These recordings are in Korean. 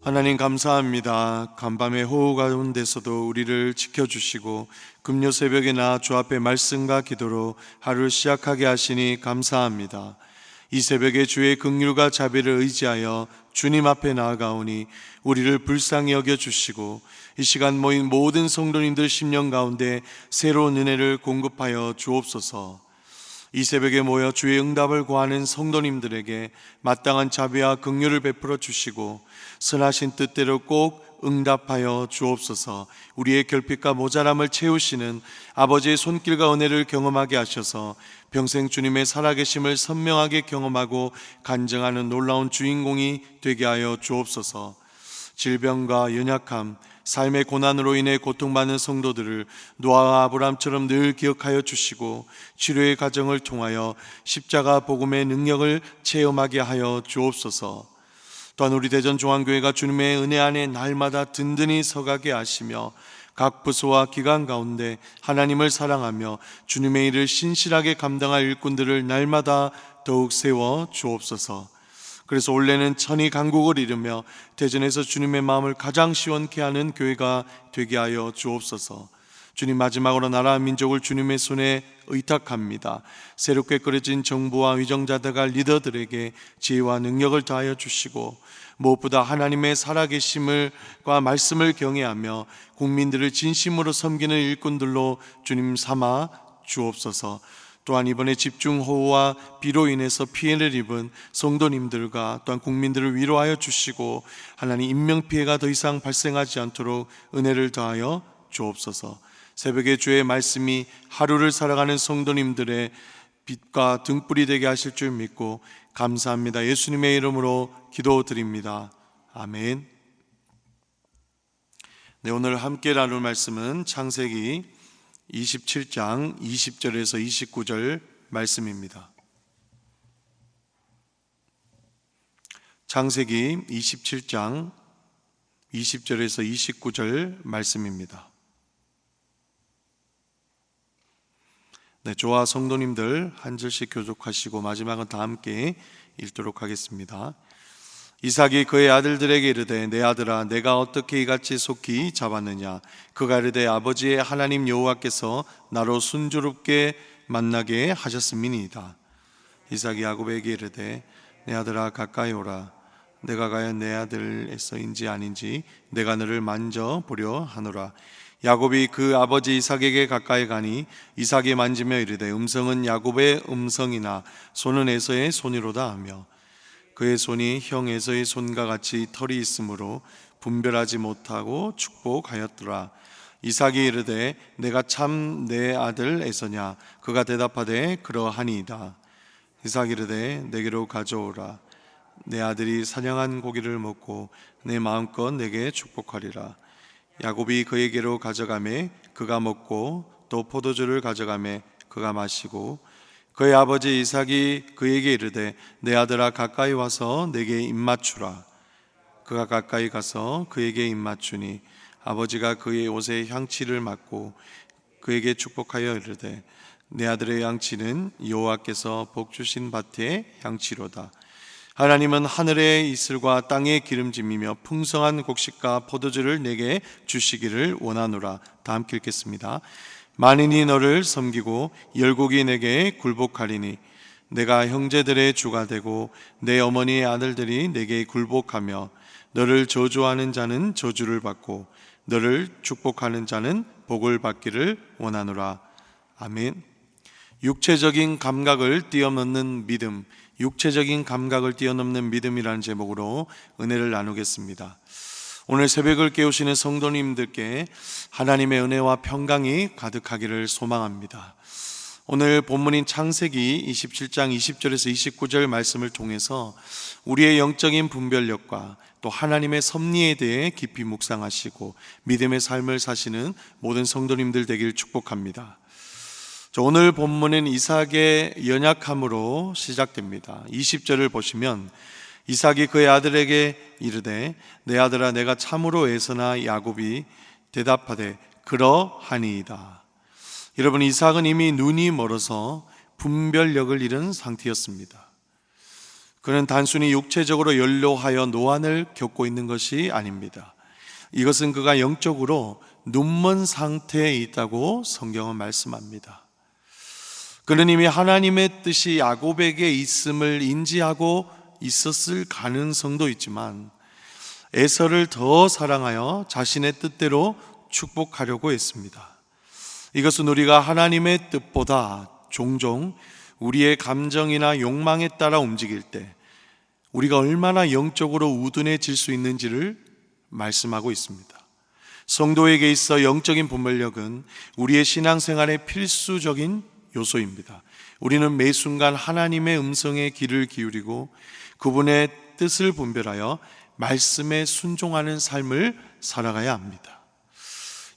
하나님 감사합니다. 간밤의 호우 가운데서도 우리를 지켜주시고 금요 새벽에 나 주 앞에 말씀과 기도로 하루를 시작하게 하시니 감사합니다. 이 새벽에 주의 긍휼과 자비를 의지하여 주님 앞에 나아가오니 우리를 불쌍히 여겨주시고 이 시간 모인 모든 성도님들 심령 가운데 새로운 은혜를 공급하여 주옵소서. 이 새벽에 모여 주의 응답을 구하는 성도님들에게 마땅한 자비와 긍휼을 베풀어 주시고 선하신 뜻대로 꼭 응답하여 주옵소서. 우리의 결핍과 모자람을 채우시는 아버지의 손길과 은혜를 경험하게 하셔서 평생 주님의 살아계심을 선명하게 경험하고 간증하는 놀라운 주인공이 되게 하여 주옵소서. 질병과 연약함, 삶의 고난으로 인해 고통받는 성도들을 노아와 아브람처럼 늘 기억하여 주시고 치료의 과정을 통하여 십자가 복음의 능력을 체험하게 하여 주옵소서. 또한 우리 대전중앙교회가 주님의 은혜 안에 날마다 든든히 서가게 하시며 각 부서와 기관 가운데 하나님을 사랑하며 주님의 일을 신실하게 감당할 일꾼들을 날마다 더욱 세워 주옵소서. 그래서 올해는 천이 강국을 이루며 대전에서 주님의 마음을 가장 시원케 하는 교회가 되게 하여 주옵소서. 주님, 마지막으로 나라와 민족을 주님의 손에 의탁합니다. 새롭게 꾸려진 정부와 위정자들과 리더들에게 지혜와 능력을 다하여 주시고 무엇보다 하나님의 살아계심과 말씀을 경외하며 국민들을 진심으로 섬기는 일꾼들로 주님 삼아 주옵소서. 또한 이번에 집중호우와 비로 인해서 피해를 입은 성도님들과 또한 국민들을 위로하여 주시고 하나님 인명피해가 더 이상 발생하지 않도록 은혜를 더하여 주옵소서. 새벽에 주의 말씀이 하루를 살아가는 성도님들의 빛과 등불이 되게 하실 줄 믿고 감사합니다. 예수님의 이름으로 기도드립니다. 아멘. 네, 오늘 함께 나눌 말씀은 창세기 27장 20절에서 29절 말씀입니다. 창세기 27장 20절에서 29절 말씀입니다. 네, 저와 성도님들 한 절씩 교독하시고 마지막은 다 함께 읽도록 하겠습니다. 이삭이 그의 아들들에게 이르되 내 아들아 내가 어떻게 이같이 속히 잡았느냐. 그가 이르되 아버지의 하나님 여호와께서 나로 순조롭게 만나게 하셨음이니이다. 이삭이 야곱에게 이르되 내 아들아 가까이 오라. 내가 과연 내 아들에서인지 아닌지 내가 너를 만져보려 하노라. 야곱이 그 아버지 이삭에게 가까이 가니 이삭이 만지며 이르되 음성은 야곱의 음성이나 손은 에서의 손이로다 하며 그의 손이 형 에서의 손과 같이 털이 있으므로 분별하지 못하고 축복하였더라. 이삭이 이르되 내가 참 내 아들 에서냐. 그가 대답하되 그러하니이다. 이삭이 이르되 내게로 가져오라. 내 아들이 사냥한 고기를 먹고 내 마음껏 내게 축복하리라. 야곱이 그에게로 가져가매 그가 먹고 또 포도주를 가져가매 그가 마시고 그의 아버지 이삭이 그에게 이르되 내 아들아 가까이 와서 내게 입맞추라. 그가 가까이 가서 그에게 입맞추니 아버지가 그의 옷에 향취를 맡고 그에게 축복하여 이르되 내 아들의 향취는 여호와께서 복 주신 밭의 향취로다. 하나님은 하늘의 이슬과 땅의 기름짐이며 풍성한 곡식과 포도주를 내게 주시기를 원하노라. 다 함께 읽겠습니다. 만인이 너를 섬기고 열국이 내게 굴복하리니 내가 형제들의 주가 되고 내 어머니의 아들들이 내게 굴복하며 너를 저주하는 자는 저주를 받고 너를 축복하는 자는 복을 받기를 원하노라. 아멘. 육체적인 감각을 뛰어넘는 믿음, 육체적인 감각을 뛰어넘는 믿음이라는 제목으로 은혜를 나누겠습니다. 오늘 새벽을 깨우시는 성도님들께 하나님의 은혜와 평강이 가득하기를 소망합니다. 오늘 본문인 창세기 27장 20절에서 29절 말씀을 통해서 우리의 영적인 분별력과 또 하나님의 섭리에 대해 깊이 묵상하시고 믿음의 삶을 사시는 모든 성도님들 되길 축복합니다. 오늘 본문은 이삭의 연약함으로 시작됩니다. 20절을 보시면 이삭이 그의 아들에게 이르되 내 아들아 내가 참으로 에서나 야곱이 대답하되 그러하니이다. 여러분, 이삭은 이미 눈이 멀어서 분별력을 잃은 상태였습니다. 그는 단순히 육체적으로 연로하여 노안을 겪고 있는 것이 아닙니다. 이것은 그가 영적으로 눈먼 상태에 있다고 성경은 말씀합니다. 그는 이미 하나님의 뜻이 야곱에게 있음을 인지하고 있었을 가능성도 있지만 에서를 더 사랑하여 자신의 뜻대로 축복하려고 했습니다. 이것은 우리가 하나님의 뜻보다 종종 우리의 감정이나 욕망에 따라 움직일 때 우리가 얼마나 영적으로 우둔해질 수 있는지를 말씀하고 있습니다. 성도에게 있어 영적인 분별력은 우리의 신앙생활의 필수적인 요소입니다. 우리는 매 순간 하나님의 음성에 귀를 기울이고 그분의 뜻을 분별하여 말씀에 순종하는 삶을 살아가야 합니다.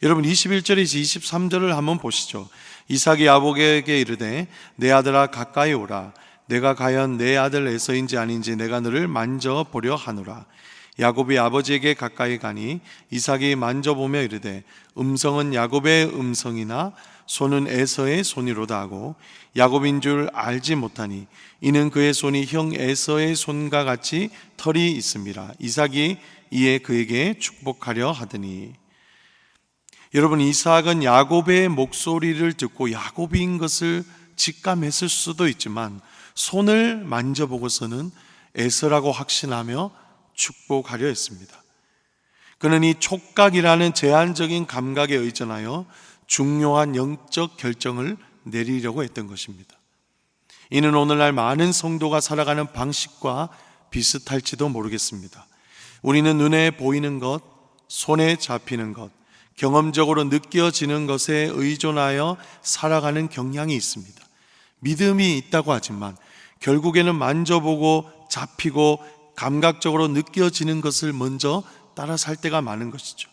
여러분 21절에서 23절을 한번 보시죠. 이삭이 야곱에게 이르되 내 아들아 가까이 오라. 내가 과연 내 아들 에서인지 아닌지 내가 너를 만져보려 하노라. 야곱이 아버지에게 가까이 가니 이삭이 만져보며 이르되 음성은 야곱의 음성이나 손은 에서의 손이로다 하고 야곱인 줄 알지 못하니 이는 그의 손이 형 에서의 손과 같이 털이 있음이라. 이삭이 이에 그에게 축복하려 하더니. 여러분 이삭은 야곱의 목소리를 듣고 야곱인 것을 직감했을 수도 있지만 손을 만져보고서는 에서라고 확신하며 축복하려 했습니다. 그는 이 촉각이라는 제한적인 감각에 의존하여 중요한 영적 결정을 내리려고 했던 것입니다. 이는 오늘날 많은 성도가 살아가는 방식과 비슷할지도 모르겠습니다. 우리는 눈에 보이는 것, 손에 잡히는 것, 경험적으로 느껴지는 것에 의존하여 살아가는 경향이 있습니다. 믿음이 있다고 하지만 결국에는 만져보고 잡히고 감각적으로 느껴지는 것을 먼저 따라 살 때가 많은 것이죠.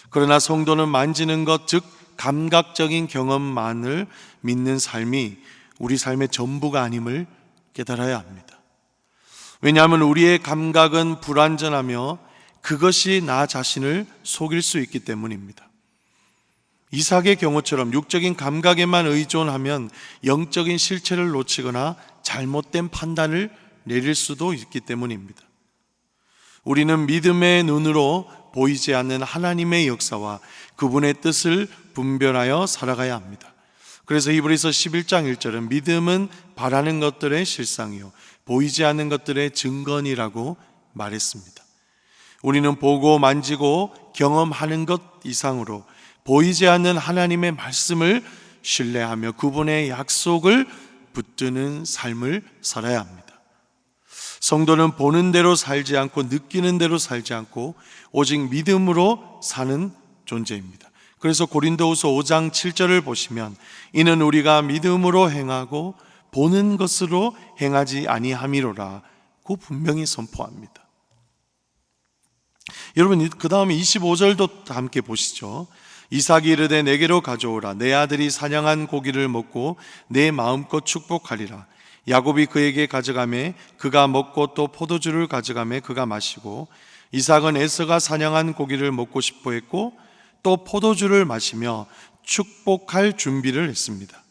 그러나 성도는 만지는 것, 즉 감각적인 경험만을 믿는 삶이 우리 삶의 전부가 아님을 깨달아야 합니다. 왜냐하면 우리의 감각은 불완전하며 그것이 나 자신을 속일 수 있기 때문입니다. 이삭의 경우처럼 육적인 감각에만 의존하면 영적인 실체를 놓치거나 잘못된 판단을 내릴 수도 있기 때문입니다. 우리는 믿음의 눈으로 보이지 않는 하나님의 역사와 그분의 뜻을 분별하여 살아가야 합니다. 그래서 히브리서 11장 1절은 믿음은 바라는 것들의 실상이요 보이지 않는 것들의 증거니라고 말했습니다. 우리는 보고 만지고 경험하는 것 이상으로 보이지 않는 하나님의 말씀을 신뢰하며 그분의 약속을 붙드는 삶을 살아야 합니다. 성도는 보는 대로 살지 않고 느끼는 대로 살지 않고 오직 믿음으로 사는 존재입니다. 그래서 고린도후서 5장 7절을 보시면 이는 우리가 믿음으로 행하고 보는 것으로 행하지 아니함이로라고 분명히 선포합니다. 여러분 그 다음에 25절도 함께 보시죠. 이삭이 이르되 내게로 가져오라. 내 아들이 사냥한 고기를 먹고 내 마음껏 축복하리라. 야곱이 그에게 가져가매 그가 먹고 또 포도주를 가져가매 그가 마시고 이삭은 에서가 사냥한 고기를 먹고 싶어 했고 또 포도주를 마시며 축복할 준비를 했습니다.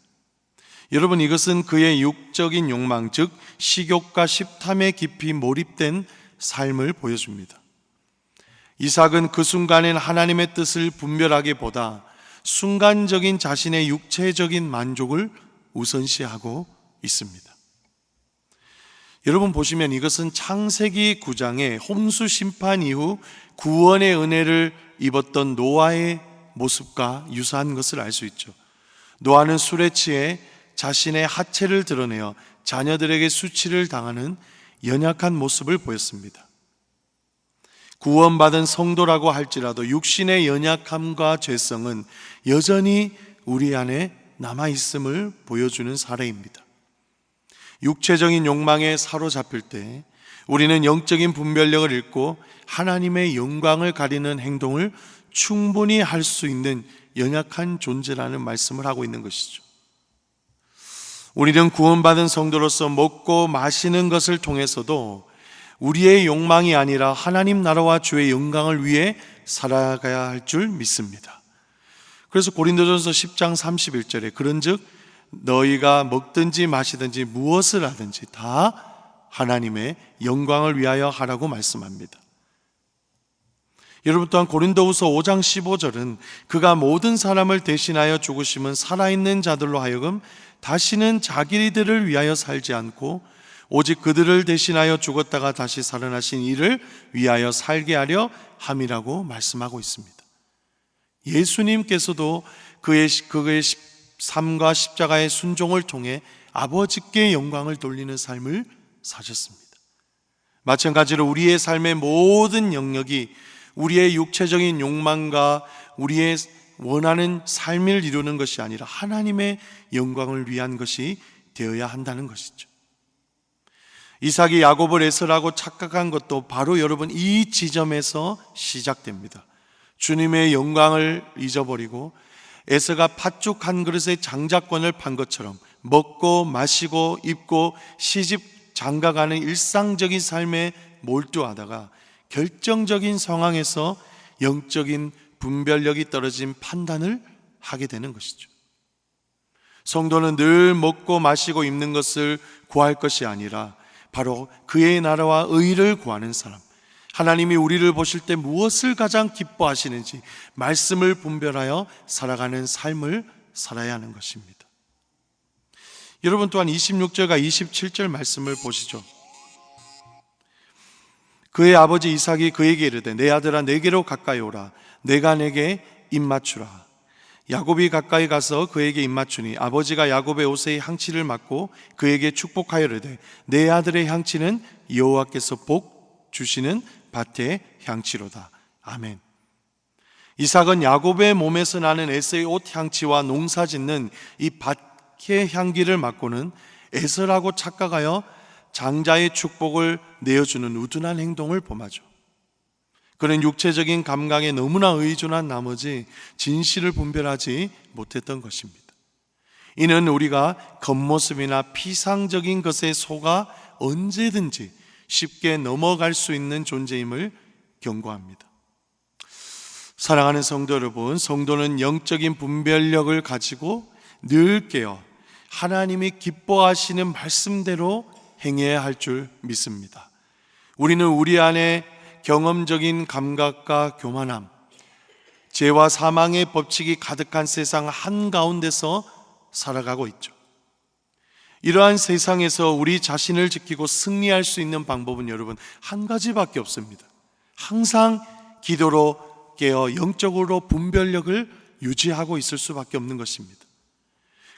여러분 이것은 그의 육적인 욕망 즉 식욕과 식탐에 깊이 몰입된 삶을 보여줍니다. 이삭은 그 순간엔 하나님의 뜻을 분별하기보다 순간적인 자신의 육체적인 만족을 우선시하고 있습니다. 여러분 보시면 이것은 창세기 9장의 홍수 심판 이후 구원의 은혜를 입었던 노아의 모습과 유사한 것을 알 수 있죠. 노아는 술에 취해 자신의 하체를 드러내어 자녀들에게 수치를 당하는 연약한 모습을 보였습니다. 구원받은 성도라고 할지라도 육신의 연약함과 죄성은 여전히 우리 안에 남아있음을 보여주는 사례입니다. 육체적인 욕망에 사로잡힐 때 우리는 영적인 분별력을 잃고 하나님의 영광을 가리는 행동을 충분히 할 수 있는 연약한 존재라는 말씀을 하고 있는 것이죠. 우리는 구원받은 성도로서 먹고 마시는 것을 통해서도 우리의 욕망이 아니라 하나님 나라와 주의 영광을 위해 살아가야 할 줄 믿습니다. 그래서 고린도전서 10장 31절에 그런즉 너희가 먹든지 마시든지 무엇을 하든지 다 하나님의 영광을 위하여 하라고 말씀합니다. 여러분, 또한 고린도후서 5장 15절은 그가 모든 사람을 대신하여 죽으심은 살아있는 자들로 하여금 다시는 자기들을 위하여 살지 않고 오직 그들을 대신하여 죽었다가 다시 살아나신 이를 위하여 살게 하려 함이라고 말씀하고 있습니다. 예수님께서도 그의 삶과 십자가의 순종을 통해 아버지께 영광을 돌리는 삶을 사셨습니다. 마찬가지로 우리의 삶의 모든 영역이 우리의 육체적인 욕망과 우리의 원하는 삶을 이루는 것이 아니라 하나님의 영광을 위한 것이 되어야 한다는 것이죠. 이삭이 야곱을 에서라고 착각한 것도 바로 여러분 이 지점에서 시작됩니다. 주님의 영광을 잊어버리고 에서가 팥죽 한 그릇의 장자권을 판 것처럼 먹고 마시고 입고 시집 장가가는 일상적인 삶에 몰두하다가 결정적인 상황에서 영적인 분별력이 떨어진 판단을 하게 되는 것이죠. 성도는 늘 먹고 마시고 입는 것을 구할 것이 아니라 바로 그의 나라와 의를 구하는 사람, 하나님이 우리를 보실 때 무엇을 가장 기뻐하시는지 말씀을 분별하여 살아가는 삶을 살아야 하는 것입니다. 여러분, 또한 26절과 27절 말씀을 보시죠. 그의 아버지 이삭이 그에게 이르되 내 아들아 내게로 가까이 오라. 내가 내게 입맞추라. 야곱이 가까이 가서 그에게 입맞추니 아버지가 야곱의 옷의 향치를 맡고 그에게 축복하여 이르되 내 아들의 향치는 여호와께서 복 주시는 밭의 향치로다. 아멘. 이삭은 야곱의 몸에서 나는 에서의 옷 향치와 농사 짓는 이 밭의 향기를 맡고는 에서라고 착각하여 장자의 축복을 내어주는 우둔한 행동을 범하죠. 그는 육체적인 감각에 너무나 의존한 나머지 진실을 분별하지 못했던 것입니다. 이는 우리가 겉모습이나 피상적인 것에 속아 언제든지 쉽게 넘어갈 수 있는 존재임을 경고합니다. 사랑하는 성도 여러분, 성도는 영적인 분별력을 가지고 늘 깨어 하나님이 기뻐하시는 말씀대로 행해야 할 줄 믿습니다. 우리는 우리 안에 경험적인 감각과 교만함, 죄와 사망의 법칙이 가득한 세상 한가운데서 살아가고 있죠. 이러한 세상에서 우리 자신을 지키고 승리할 수 있는 방법은 여러분 한 가지밖에 없습니다. 항상 기도로 깨어 영적으로 분별력을 유지하고 있을 수밖에 없는 것입니다.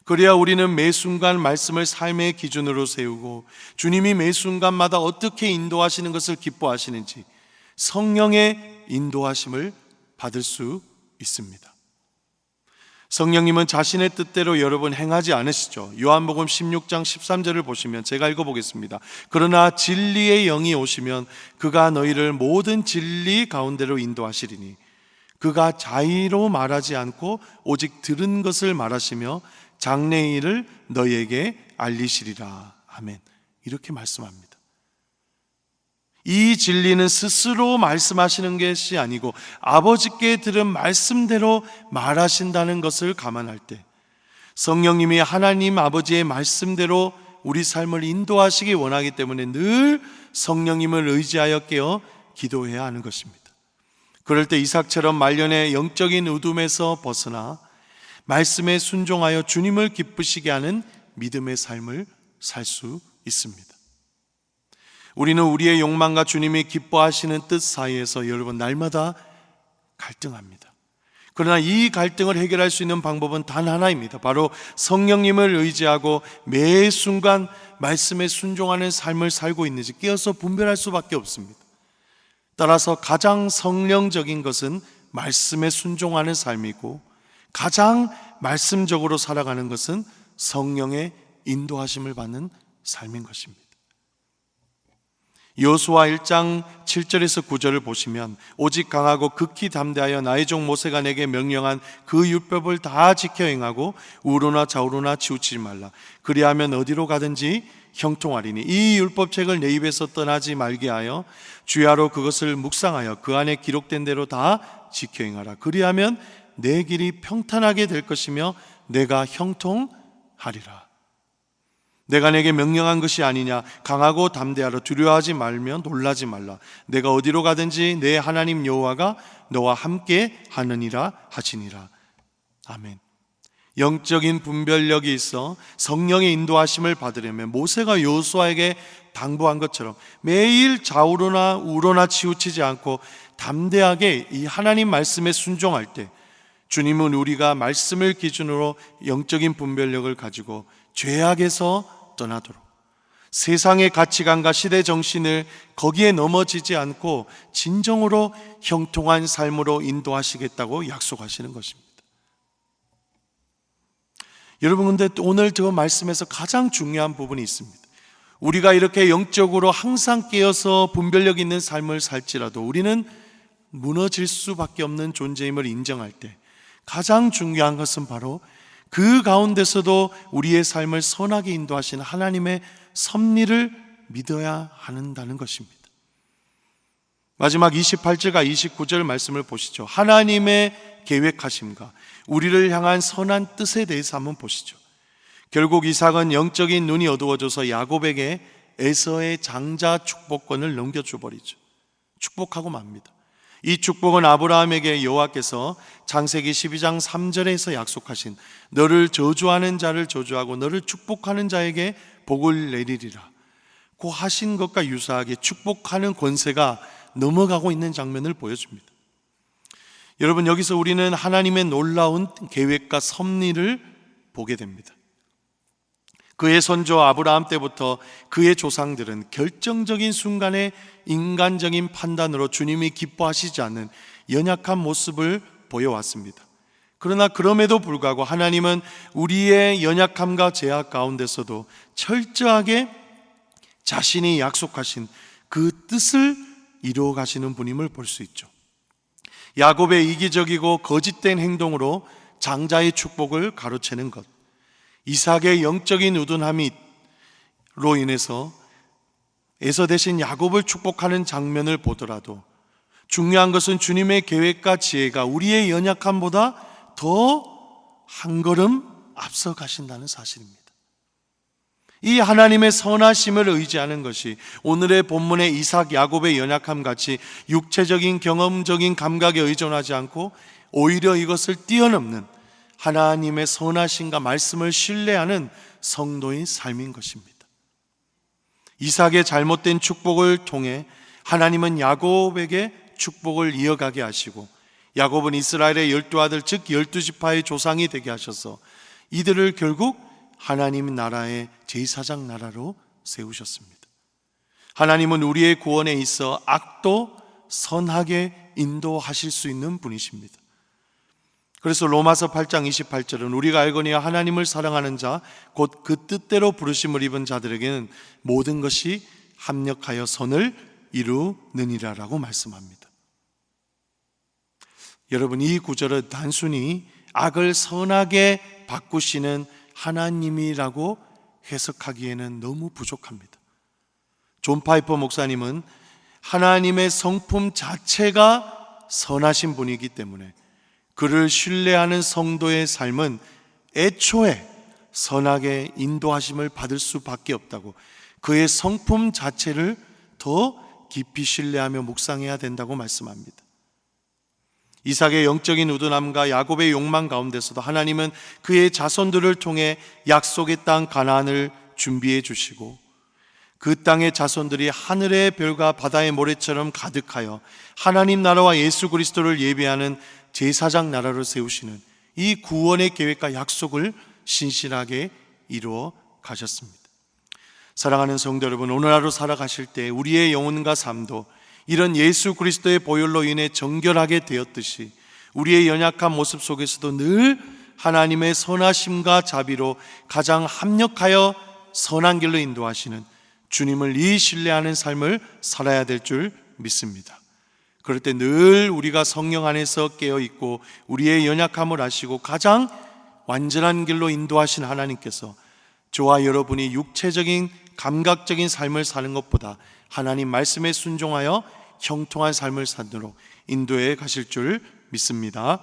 그래야 우리는 매 순간 말씀을 삶의 기준으로 세우고 주님이 매 순간마다 어떻게 인도하시는 것을 기뻐하시는지 성령의 인도하심을 받을 수 있습니다. 성령님은 자신의 뜻대로 여러분 행하지 않으시죠. 요한복음 16장 13절을 보시면 제가 읽어보겠습니다. 그러나 진리의 영이 오시면 그가 너희를 모든 진리 가운데로 인도하시리니 그가 자의로 말하지 않고 오직 들은 것을 말하시며 장래의 일을 너희에게 알리시리라. 아멘. 이렇게 말씀합니다. 이 진리는 스스로 말씀하시는 것이 아니고 아버지께 들은 말씀대로 말하신다는 것을 감안할 때 성령님이 하나님 아버지의 말씀대로 우리 삶을 인도하시기 원하기 때문에 늘 성령님을 의지하여 깨어 기도해야 하는 것입니다. 그럴 때 이삭처럼 말년의 영적인 어둠에서 벗어나 말씀에 순종하여 주님을 기쁘시게 하는 믿음의 삶을 살 수 있습니다. 우리는 우리의 욕망과 주님이 기뻐하시는 뜻 사이에서 여러분 날마다 갈등합니다. 그러나 이 갈등을 해결할 수 있는 방법은 단 하나입니다. 바로 성령님을 의지하고 매 순간 말씀에 순종하는 삶을 살고 있는지 깨어서 분별할 수밖에 없습니다. 따라서 가장 성령적인 것은 말씀에 순종하는 삶이고 가장 말씀적으로 살아가는 것은 성령의 인도하심을 받는 삶인 것입니다. 여호수아 1장 7절에서 9절을 보시면 오직 강하고 극히 담대하여 나의 종 모세가 내게 명령한 그 율법을 다 지켜 행하고 우로나 좌우로나 치우치지 말라. 그리하면 어디로 가든지 형통하리니 이 율법책을 내 입에서 떠나지 말게 하여 주야로 그것을 묵상하여 그 안에 기록된 대로 다 지켜 행하라. 그리하면 내 길이 평탄하게 될 것이며 내가 형통하리라. 내가 내게 명령한 것이 아니냐. 강하고 담대하라. 두려워하지 말며 놀라지 말라. 내가 어디로 가든지 내 하나님 여호와가 너와 함께 하느니라 하시니라. 아멘. 영적인 분별력이 있어 성령의 인도하심을 받으려면 모세가 여호수아에게 당부한 것처럼 매일 좌우로나 우로나 치우치지 않고 담대하게 이 하나님 말씀에 순종할 때, 주님은 우리가 말씀을 기준으로 영적인 분별력을 가지고 죄악에서 떠나도록, 세상의 가치관과 시대 정신을 거기에 넘어지지 않고 진정으로 형통한 삶으로 인도하시겠다고 약속하시는 것입니다. 여러분, 근데 오늘 저 말씀에서 가장 중요한 부분이 있습니다. 우리가 이렇게 영적으로 항상 깨어서 분별력 있는 삶을 살지라도 우리는 무너질 수밖에 없는 존재임을 인정할 때 가장 중요한 것은 바로 그 가운데서도 우리의 삶을 선하게 인도하시는 하나님의 섭리를 믿어야 한다는 것입니다. 마지막 28절과 29절 말씀을 보시죠. 하나님의 계획하심과 우리를 향한 선한 뜻에 대해서 한번 보시죠. 결국 이삭은 영적인 눈이 어두워져서 야곱에게 에서의 장자 축복권을 넘겨줘 버리죠. 축복하고 맙니다. 이 축복은 아브라함에게 여호와께서 창세기 12장 3절에서 약속하신 너를 저주하는 자를 저주하고 너를 축복하는 자에게 복을 내리리라 고 하신 것과 유사하게 축복하는 권세가 넘어가고 있는 장면을 보여줍니다. 여러분, 여기서 우리는 하나님의 놀라운 계획과 섭리를 보게 됩니다. 그의 선조 아브라함 때부터 그의 조상들은 결정적인 순간에 인간적인 판단으로 주님이 기뻐하시지 않는 연약한 모습을 보여왔습니다. 그러나 그럼에도 불구하고 하나님은 우리의 연약함과 제약 가운데서도 철저하게 자신이 약속하신 그 뜻을 이루어 가시는 분임을 볼 수 있죠. 야곱의 이기적이고 거짓된 행동으로 장자의 축복을 가로채는 것, 이삭의 영적인 우둔함으로 인해서 에서 대신 야곱을 축복하는 장면을 보더라도 중요한 것은 주님의 계획과 지혜가 우리의 연약함보다 더 한 걸음 앞서 가신다는 사실입니다. 이 하나님의 선하심을 의지하는 것이 오늘의 본문의 이삭, 야곱의 연약함 같이 육체적인 경험적인 감각에 의존하지 않고 오히려 이것을 뛰어넘는 하나님의 선하심과 말씀을 신뢰하는 성도의 삶인 것입니다. 이삭의 잘못된 축복을 통해 하나님은 야곱에게 축복을 이어가게 하시고 야곱은 이스라엘의 12아들 즉 12지파의 조상이 되게 하셔서 이들을 결국 하나님 나라의 제사장 나라로 세우셨습니다. 하나님은 우리의 구원에 있어 악도 선하게 인도하실 수 있는 분이십니다. 그래서 로마서 8장 28절은 우리가 알거니와 하나님을 사랑하는 자 곧 그 뜻대로 부르심을 입은 자들에게는 모든 것이 합력하여 선을 이루느니라라고 말씀합니다. 여러분, 이 구절은 단순히 악을 선하게 바꾸시는 하나님이라고 해석하기에는 너무 부족합니다. 존 파이퍼 목사님은 하나님의 성품 자체가 선하신 분이기 때문에 그를 신뢰하는 성도의 삶은 애초에 선하게 인도하심을 받을 수밖에 없다고, 그의 성품 자체를 더 깊이 신뢰하며 묵상해야 된다고 말씀합니다. 이삭의 영적인 우둔함과 야곱의 욕망 가운데서도 하나님은 그의 자손들을 통해 약속의 땅 가나안을 준비해 주시고 그 땅의 자손들이 하늘의 별과 바다의 모래처럼 가득하여 하나님 나라와 예수 그리스도를 예배하는 제사장 나라를 세우시는 이 구원의 계획과 약속을 신실하게 이루어 가셨습니다. 사랑하는 성도 여러분, 오늘 하루 살아가실 때 우리의 영혼과 삶도 이런 예수 그리스도의 보혈로 인해 정결하게 되었듯이 우리의 연약한 모습 속에서도 늘 하나님의 선하심과 자비로 가장 합력하여 선한 길로 인도하시는 주님을 이 신뢰하는 삶을 살아야 될 줄 믿습니다. 그럴 때 늘 우리가 성령 안에서 깨어있고 우리의 연약함을 아시고 가장 완전한 길로 인도하신 하나님께서 저와 여러분이 육체적인 감각적인 삶을 사는 것보다 하나님 말씀에 순종하여 형통한 삶을 사도록 인도해 가실 줄 믿습니다.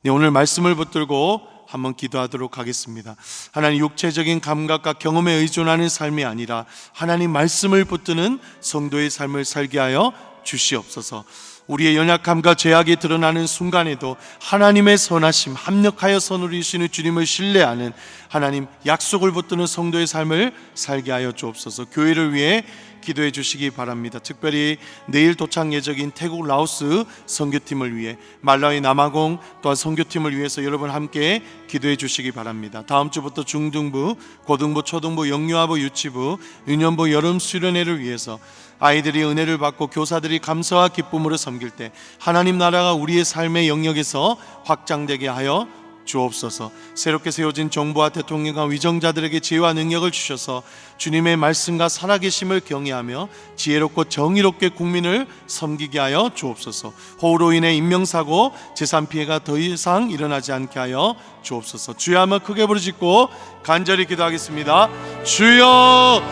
네, 오늘 말씀을 붙들고 한번 기도하도록 하겠습니다. 하나님, 육체적인 감각과 경험에 의존하는 삶이 아니라 하나님 말씀을 붙드는 성도의 삶을 살게 하여 주시옵소서. 우리의 연약함과 죄악이 드러나는 순간에도 하나님의 선하심, 합력하여 선을 이루시는 주님을 신뢰하는 하나님 약속을 붙드는 성도의 삶을 살게 하여 주옵소서. 교회를 위해 기도해 주시기 바랍니다. 특별히 내일 도착 예정인 태국 라오스 선교팀을 위해, 말라위 남아공 또한 선교팀을 위해서 여러분 함께 기도해 주시기 바랍니다. 다음 주부터 중등부, 고등부, 초등부, 영유아부, 유치부, 유년부 여름 수련회를 위해서 아이들이 은혜를 받고 교사들이 감사와 기쁨으로 섬길 때 하나님 나라가 우리의 삶의 영역에서 확장되게 하여 주옵소서. 새롭게 세워진 정부와 대통령과 위정자들에게 지혜와 능력을 주셔서 주님의 말씀과 살아계심을 경외하며 지혜롭고 정의롭게 국민을 섬기게 하여 주옵소서. 호우로 인해 인명사고, 재산 피해가 더 이상 일어나지 않게 하여 주옵소서. 주여 한번 크게 부르짖고 간절히 기도하겠습니다. 주여,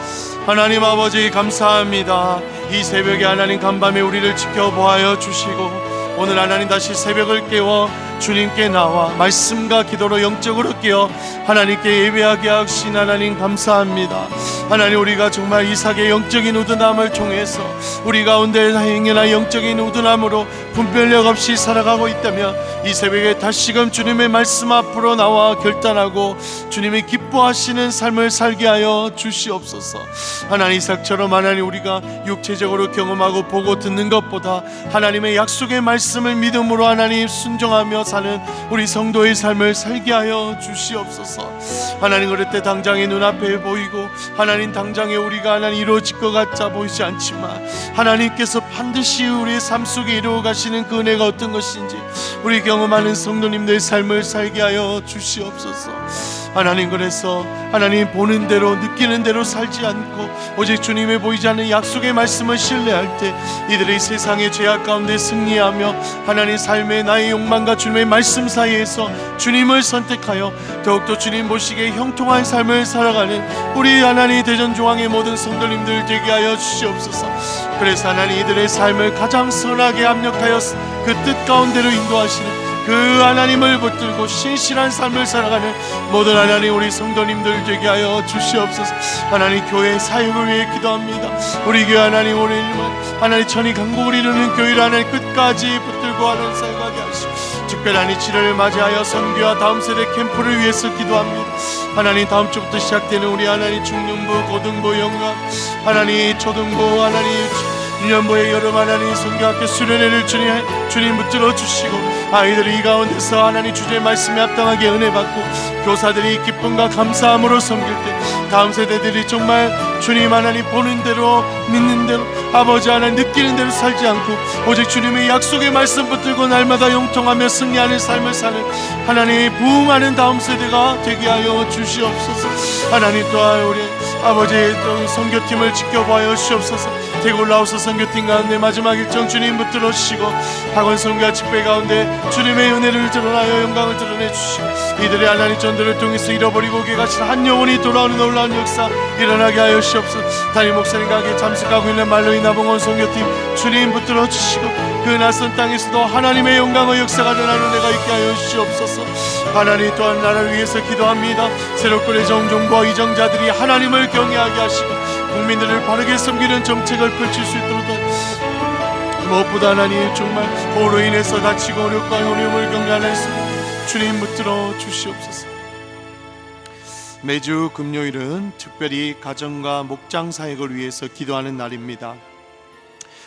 하나님 아버지 감사합니다. 이 새벽에 하나님 간밤에 우리를 지켜보아여 주시고 오늘 하나님 다시 새벽을 깨워 주님께 나와 말씀과 기도로 영적으로 깨어 하나님께 예배하게 하신 하나님 감사합니다. 하나님, 우리가 정말 이삭의 영적인 우둔함을 통해서 우리 가운데 행여나 영적인 우둔함으로 분별력 없이 살아가고 있다면 이 새벽에 다시금 주님의 말씀 앞으로 나와 결단하고 주님이 기뻐하시는 삶을 살게 하여 주시옵소서. 하나님, 이삭처럼 하나님 우리가 육체적으로 경험하고 보고 듣는 것보다 하나님의 약속의 말씀을 믿음으로 하나님 순종하며 사는 우리 성도의 삶을 살게 하여 주시옵소서. 하나님, 그럴 때 당장의 눈앞에 보이고 하나님 당장에 우리가 하나님 이루어질 것 같아 보이지 않지만 하나님께서 반드시 우리의 삶 속에 이루어 가시는 그 은혜가 어떤 것인지 우리 경험하는 성도님들의 삶을 살게 하여 주시옵소서. 하나님, 그래서 하나님 보는 대로 느끼는 대로 살지 않고 오직 주님의 보이지 않는 약속의 말씀을 신뢰할 때 이들의 세상의 죄악 가운데 승리하며 하나님 삶의 나의 욕망과 주님의 말씀 사이에서 주님을 선택하여 더욱더 주님 보시기에 형통한 삶을 살아가는 우리 하나님 대전중앙의 모든 성도님들 되게 하여 주시옵소서. 그래서 하나님 이들의 삶을 가장 선하게 합력하여 그 뜻 가운데로 인도하시는 그 하나님을 붙들고 신실한 삶을 살아가는 모든 하나님 우리 성도님들 되게 하여 주시옵소서. 하나님, 교회 사역을 위해 기도합니다. 우리 교회 하나님 오늘 하나님 천이 강국을 이루는 교회를 하나님 끝까지 붙들고 하는 사역하게 하시고 특별한 치료를 맞이하여 선교와 다음 세대 캠프를 위해서 기도합니다. 하나님, 다음 주부터 시작되는 우리 하나님 중년부, 고등부, 영감 하나님 초등부 하나님 1년부의 여름 하나님 선교학교 수련회를 주님 붙들어 주시고 아이들이 이 가운데서 하나님 주제의 말씀에 합당하게 은혜 받고 교사들이 기쁨과 감사함으로 섬길 때 다음 세대들이 정말 주님 하나님 보는 대로 믿는 대로 아버지 하나님 느끼는 대로 살지 않고 오직 주님의 약속의 말씀 붙들고 날마다 영통하며 승리하는 삶을 사는 하나님 부흥하는 다음 세대가 되게 하여 주시옵소서. 하나님, 또한 우리 아버지의 선교팀을 지켜봐야 주옵소서. 태국 라오스 선교팀 가운데 마지막 일정 주님 붙들어 주시고 학원 선교와 집회 가운데 주님의 은혜를 드러나여 영광을 드러내 주시고 이들의 하나님 전도를 통해서 잃어버리고 개같이 한 영혼이 돌아오는 놀라운 역사 일어나게 하여 주옵소서. 담임 목사님과 함께 참석하고 있는 말로이 나봉원 선교팀 주님 붙들어 주시고 그 낯선 땅에서도 하나님의 영광의 역사가 일어나는 은혜가 있게 하여 주시옵소서. 하나님, 또한 나라를 위해서 기도합니다. 새롭게 정정부와 이정자들이 하나님을 경외하게 하시고 국민들을 바르게 섬기는 정책을 펼칠 수 있도록 무엇보다 하나님 정말 호우로 인해서 다치고 어렵고 어려움을 경험하는 주님 붙들어 주시옵소서. 매주 금요일은 특별히 가정과 목장 사역을 위해서 기도하는 날입니다.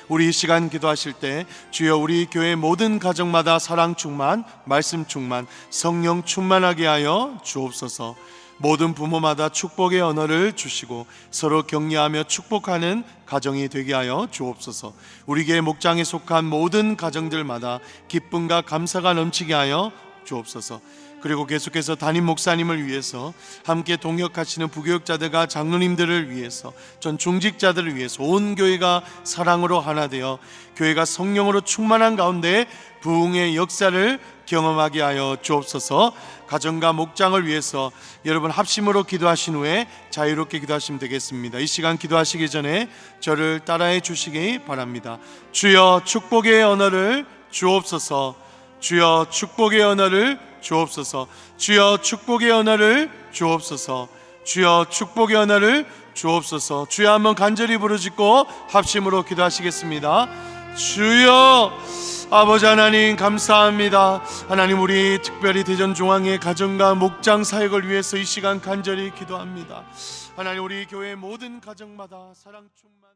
우리 이 시간 기도하실 때 주여 우리 교회 모든 가정마다 사랑 충만, 말씀 충만, 성령 충만하게 하여 주옵소서. 모든 부모마다 축복의 언어를 주시고 서로 격려하며 축복하는 가정이 되게 하여 주옵소서. 우리 교회 목장에 속한 모든 가정들마다 기쁨과 감사가 넘치게 하여 주옵소서. 그리고 계속해서 담임 목사님을 위해서 함께 동역하시는 부교육자들과 장로님들을 위해서 전 중직자들을 위해서 온 교회가 사랑으로 하나 되어 교회가 성령으로 충만한 가운데 부흥의 역사를 경험하게 하여 주옵소서. 가정과 목장을 위해서 여러분 합심으로 기도하신 후에 자유롭게 기도하시면 되겠습니다. 이 시간 기도하시기 전에 저를 따라해 주시기 바랍니다. 주여 축복의 언어를 주옵소서. 주여 축복의 언어를 주옵소서. 주여 축복의 언어를 주옵소서. 주여 축복의 언어를 주옵소서. 주여 한번 간절히 부르짖고 합심으로 기도하시겠습니다. 주여, 아버지 하나님 감사합니다. 하나님, 우리 특별히 대전중앙의 가정과 목장 사역을 위해서 이 시간 간절히 기도합니다. 하나님, 우리 교회 모든 가정마다 사랑 충만